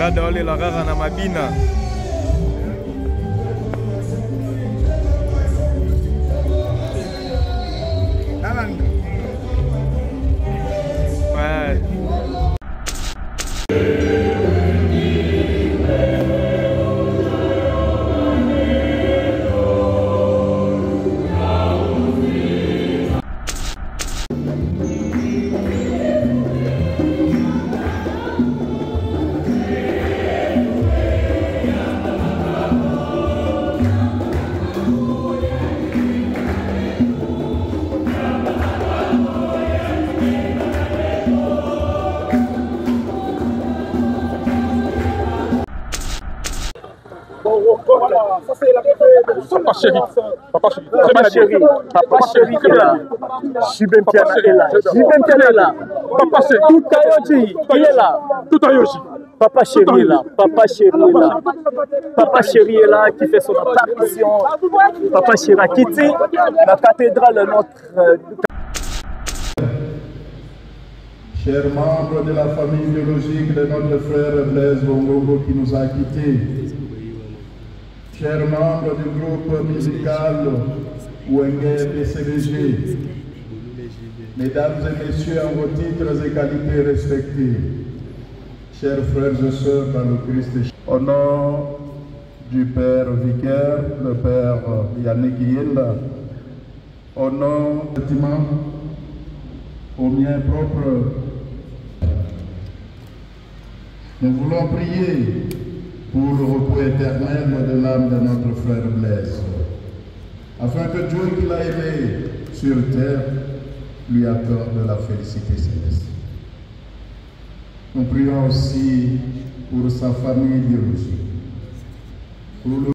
Lada wale la rara na mabina. Papa chéri, papa chéri, papa chéri, Jibem Piana est là, Jibem Piana est là, papa chéri, tout Ayoji, il est là, tout Ayoji, papa chéri est là, papa chéri est là, papa chéri est là qui fait son apparition, papa chéri a quitté la cathédrale de notre. Chers membres de la famille biologique de notre frère Blaise Bongongo qui nous a quittés, chers membres du groupe musical Ouengue PCDG, mesdames et messieurs en vos titres et qualités respectés, chers frères et sœurs dans le Christ, au nom du Père vicaire, le Père Yannick Yenda, au nom au mien propre, nous voulons prier pour le repos éternel de l'âme de notre frère Blaise, afin que Dieu qui l'a aimé sur terre lui accorde la félicité céleste. Nous prions aussi pour sa famille biologique, pour le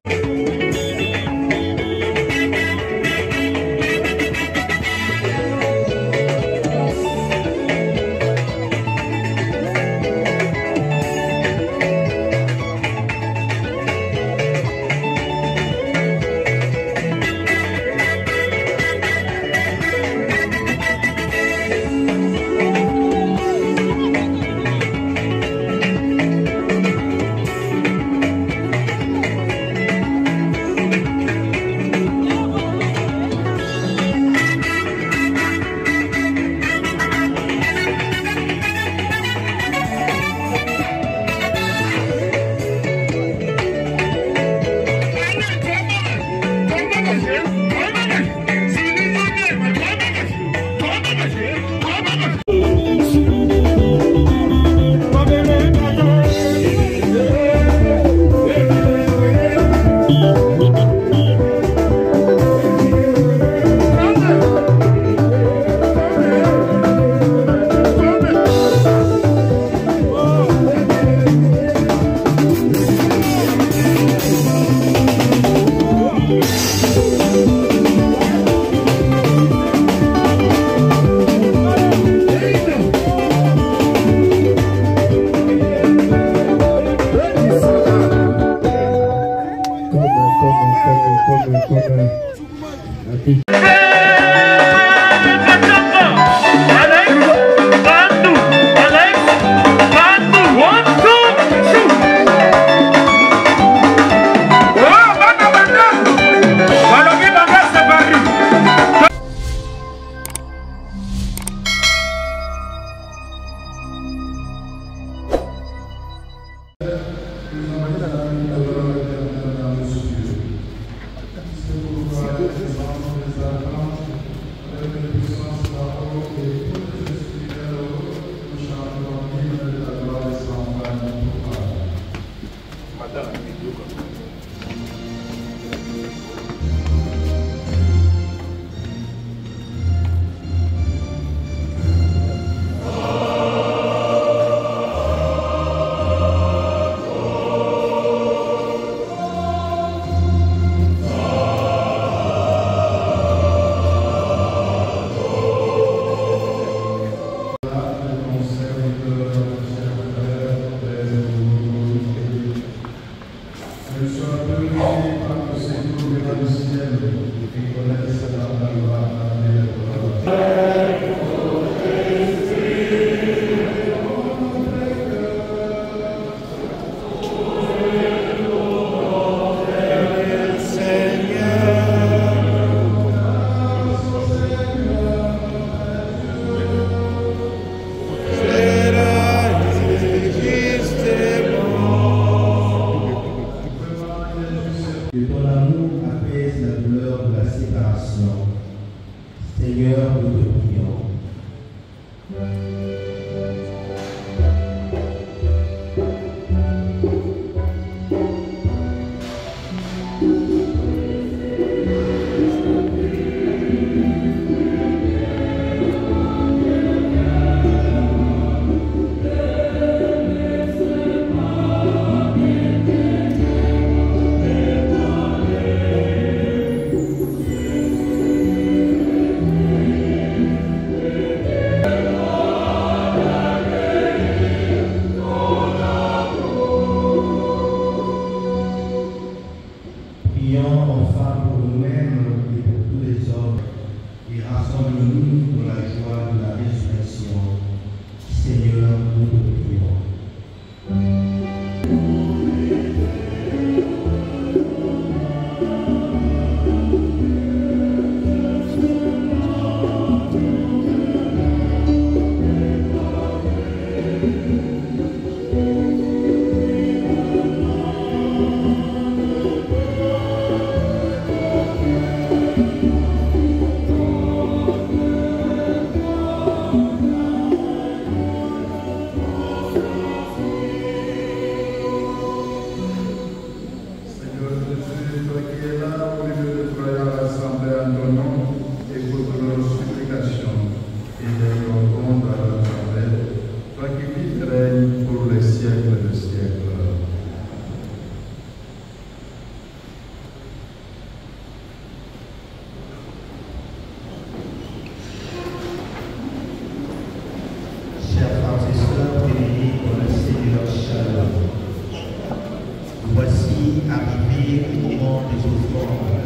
voici arrivé au moment des offrandes.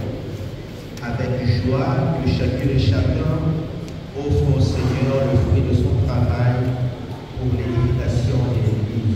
Avec joie que chacune et chacun offre au Seigneur le fruit de son travail pour l'édification de l'Église.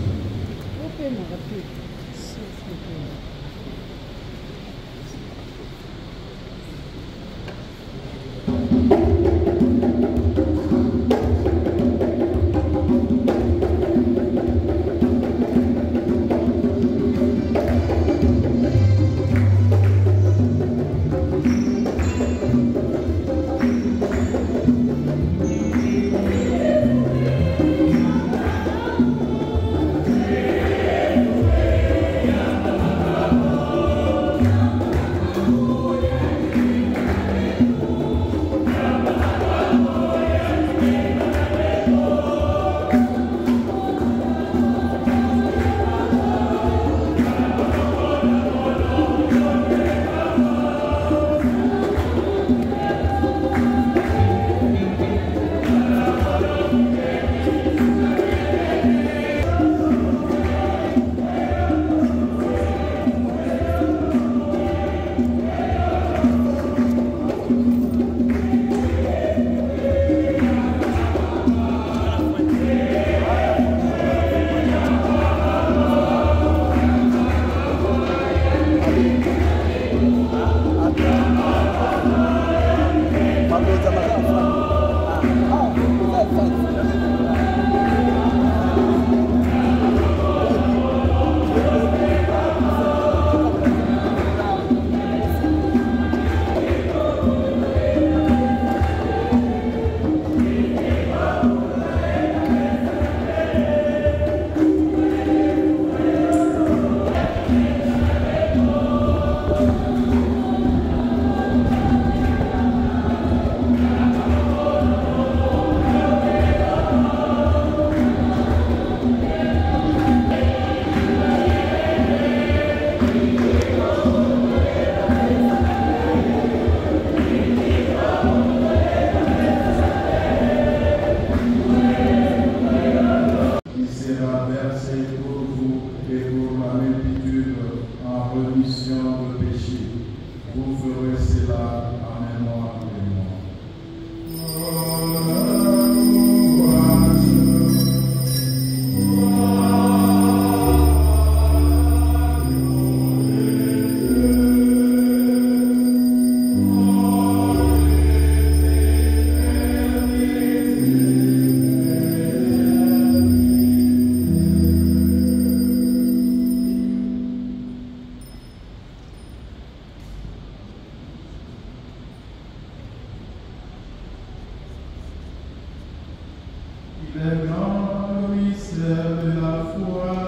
Le grand mystère de la foi.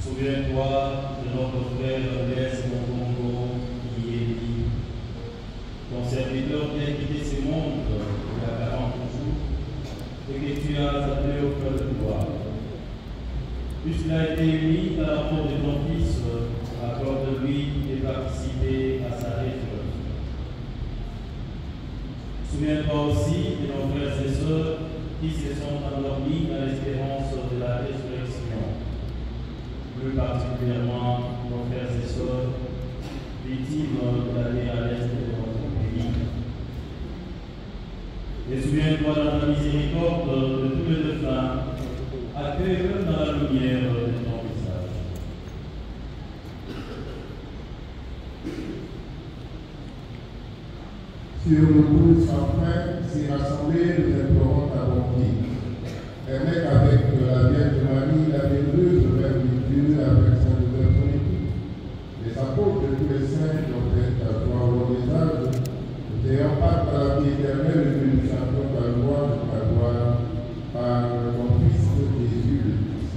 Souviens-toi de notre frère Blaise Mongongo qui est dit, ton serviteur vient quitter ce monde il y a 40 jours et que tu as appelé au cœur de gloire. Puisqu'il a été uni à la mort de ton fils, accorde-lui de participer à sa résurrection. Souviens-toi aussi de nos frères et sœurs qui se sont endormis dans l'espérance de la résurrection. Plus particulièrement nos frères et sœurs victimes de la guerre à l'est de notre pays. Et souviens-toi dans ta miséricorde de tous les défunts, accueille-le dans la lumière de ton visage. Sur le bout sans fin, s'y rassembler, nous implorons ta bonté. Permets qu'avec la Vierge Marie, la bienheureuse, le Père de Dieu, avec sa nouvelle Trinité, les apôtres de tous les saints qui ont été à toi au long des âges, nous ayons part à la vie éternelle et nous chantons ta gloire par ton Fils Jésus le Christ.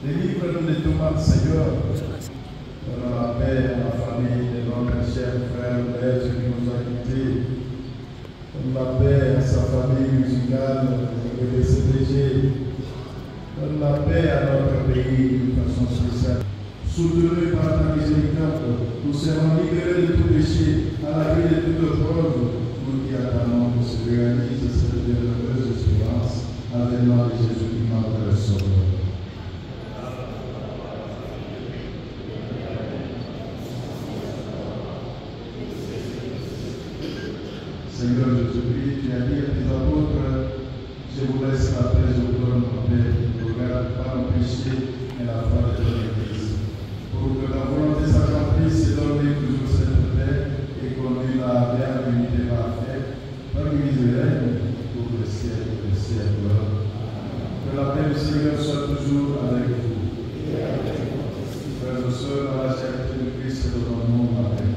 Délivre-nous de tout mal, Seigneur. Donne la paix à la famille de notre cher frère Blaise qui nous a quittés. Donne la paix à sa famille musicale et de CDG. Donne la paix à notre pays d'une façon spéciale. Soutenu par ta miséricorde, nous serons libérés de tout péché, à la vie de toute preuve, nous qui attendons que se réalise cette bienheureuse espérance, à l'avènement de Jésus qui notre Sauveur. Seigneur Jésus-Christ, tu as dit à tes apôtres, je vous laisse la paix, je vous donne ma paix, ne regarde pas nos péchés, mais la foi de ton Église. Pour que la volonté s'accomplisse et donne toujours cette paix et conduise la vers l'unité parfaite, par miséricorde pour le siècle des siècles. Que la paix du Seigneur soit toujours avec vous. Frères et sœurs, dans la charité de Christ, nous donnons la paix.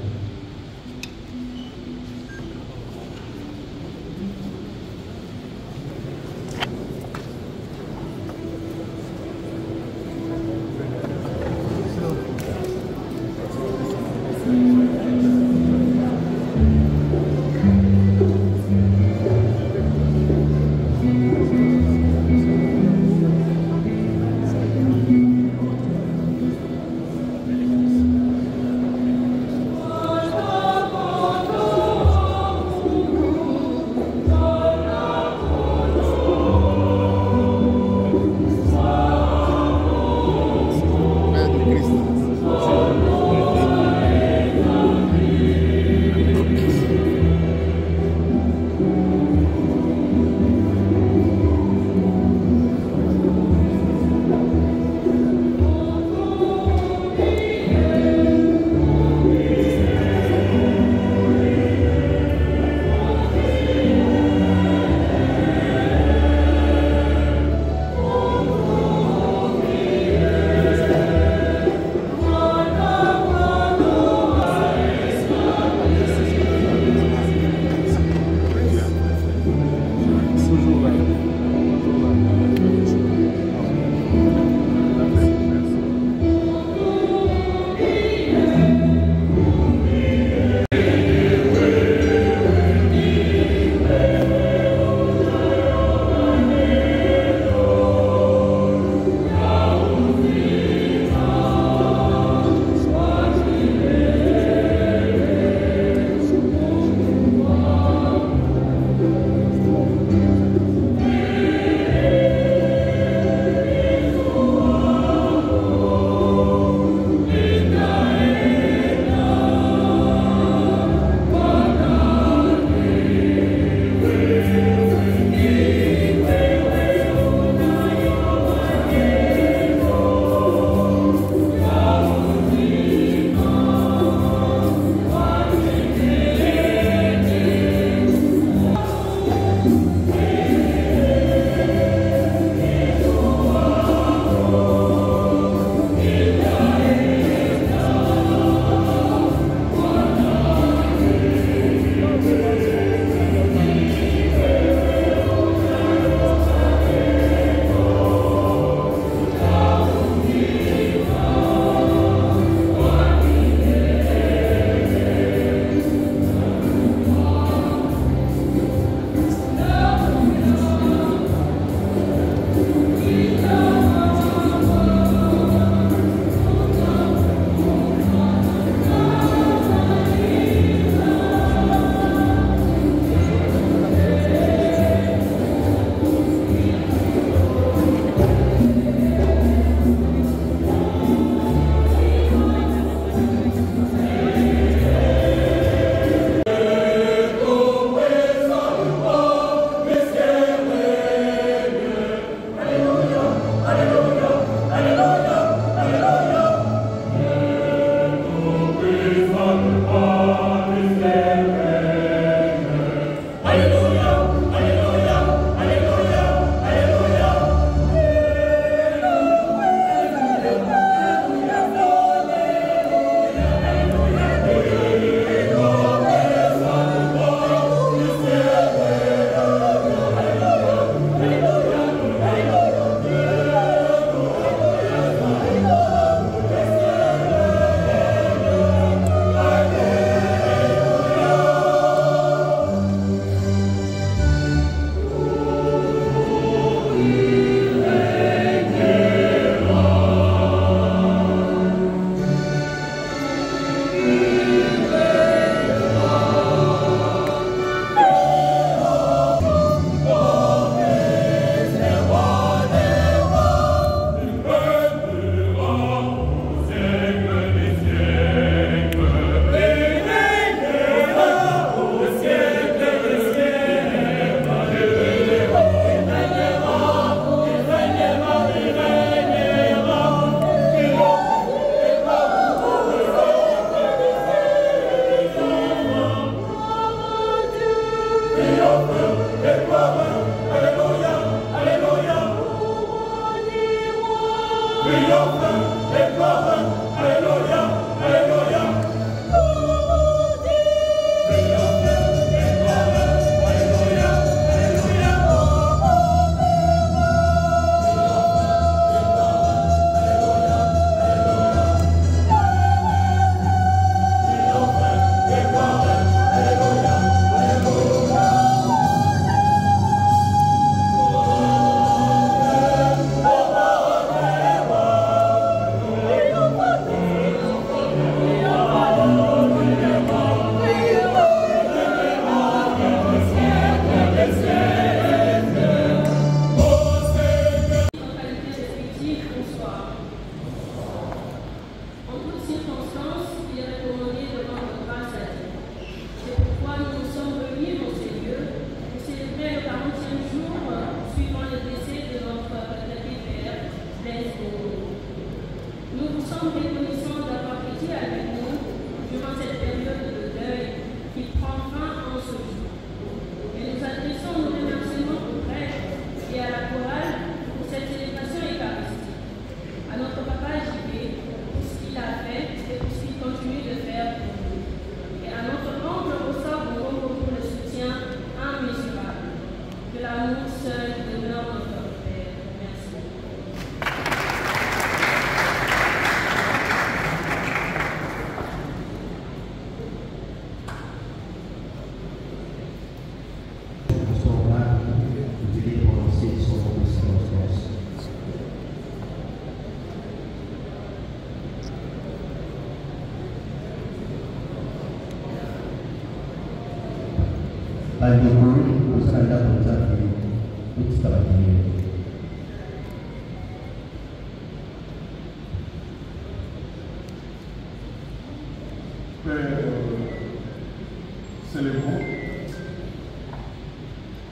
célébrons.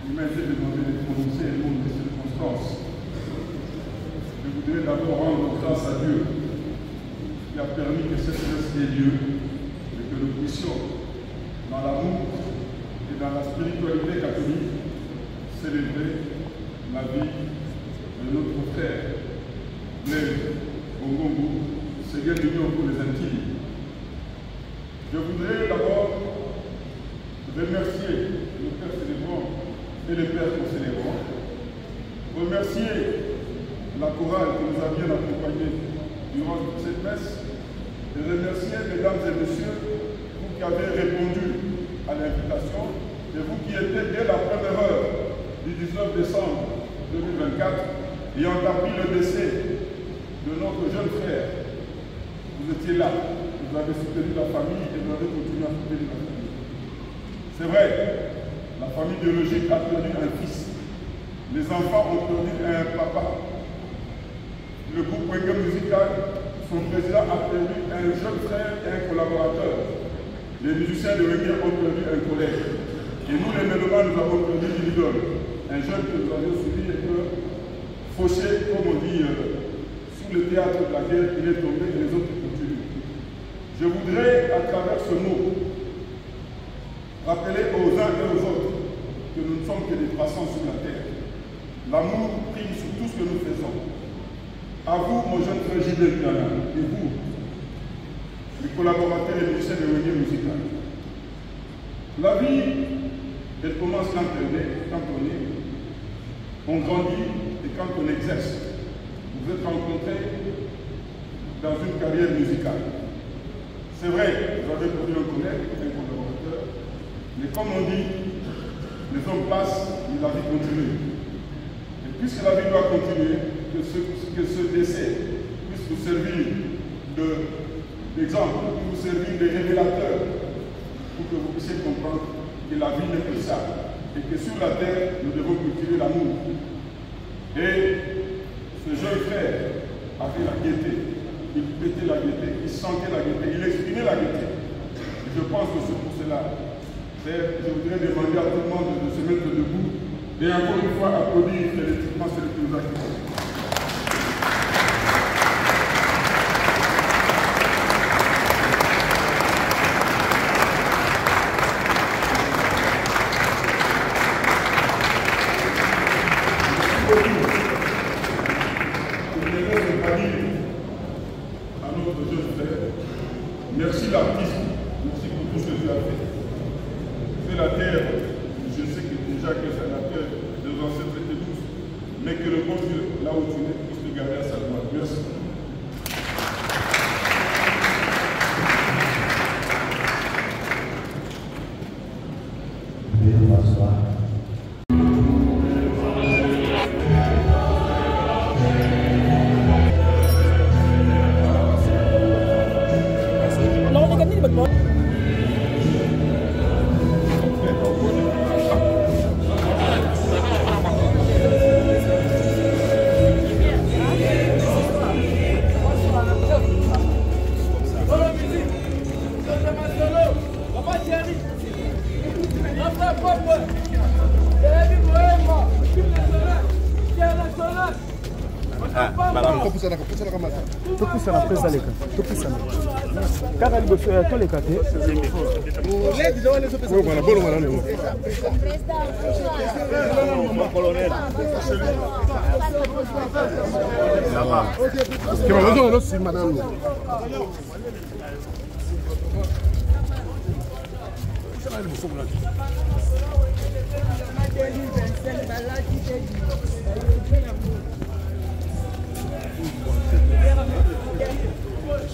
Il m'a été demandé de prononcer le nom des circonstances. Je voudrais d'abord rendre grâce à Dieu qui a permis que cette messe ait lieu et que nous puissions, dans l'amour et dans la spiritualité catholique, célébrer la vie de notre frère, Blaise Bongongo, Séguin d'Union pour les Antilles. Je voudrais d'abord remercier le Père célébrant et les Pères co-célébrants, remercier la chorale qui nous a bien accompagnés durant cette messe, et remercier, mesdames et messieurs, vous qui avez répondu à l'invitation, et vous qui étiez dès la première heure du 19 décembre 2024, ayant appris le décès de notre jeune frère. Vous étiez là, vous avez soutenu la famille et vous avez continué à soutenir la famille. C'est vrai, la famille biologique a perdu un fils. Les enfants ont perdu un papa. Le groupe Wenge Musical, son président a perdu un jeune frère et un collaborateur. Les musiciens de Wenge ont perdu un collègue. Et nous, les mélomanes, nous avons perdu une idole. Un jeune que nous avions suivi et que, fauché, comme on dit, sous le théâtre de la guerre, il est tombé et les autres continuent. Je voudrais, à travers ce mot, rappeler aux uns et aux autres que nous ne sommes que des passants sur la terre. L'amour prime sur tout ce que nous faisons. À vous, mon jeune frère Gilles Piana, et vous, les collaborateurs et musiciens de Wenge Musical. La vie, elle commence quand on grandit et quand on exerce. Vous êtes rencontrés dans une carrière musicale. C'est vrai, vous avez perdu un collègue, un collaborateur, mais comme on dit, les hommes passent, mais la vie continue. Et puisque la vie doit continuer, que ce décès puisse vous servir d'exemple, vous servir de révélateur, pour que vous puissiez comprendre que la vie n'est que ça, et que sur la terre, nous devons cultiver l'amour. Et ce jeune frère avait la gaieté, il pétait la gaieté, il sentait la gaieté, il exprimait la gaieté. Et je pense que c'est pour cela. Je voudrais demander à tout le monde de se mettre debout et encore une fois applaudir collectivement celui qui nous a quittés. Merci l'artiste, merci pour tout ce que tu as fait. C'est la terre, je sais que déjà que c'est la terre des ancêtres et tous, mais que le bon Dieu, là où tu es, puisse te garder à sa gloire. Merci. topusana mpe ezaleka topusana kaka liboso ya toleka te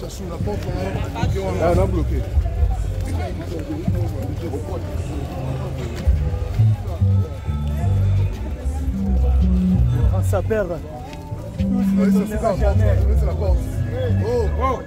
Ça sous la porte, on a bloqué. Ça perd. C'est la porte. Oh, oh,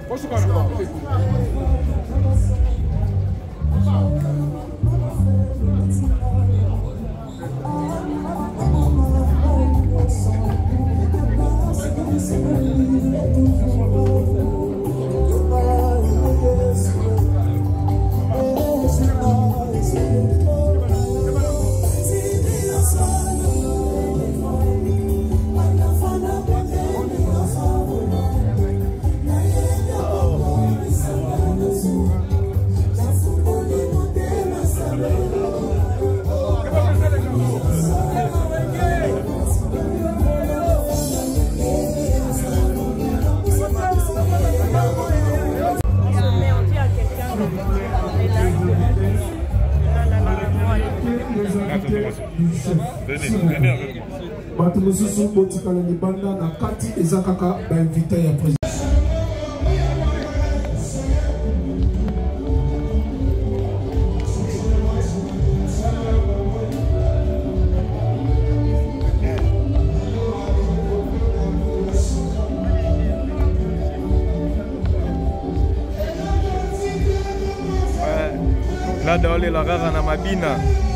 Venez avec moi. bato mosusu botikala libanda na kati eza kaka bainvite ya président. Là, dans les la rara na mabina.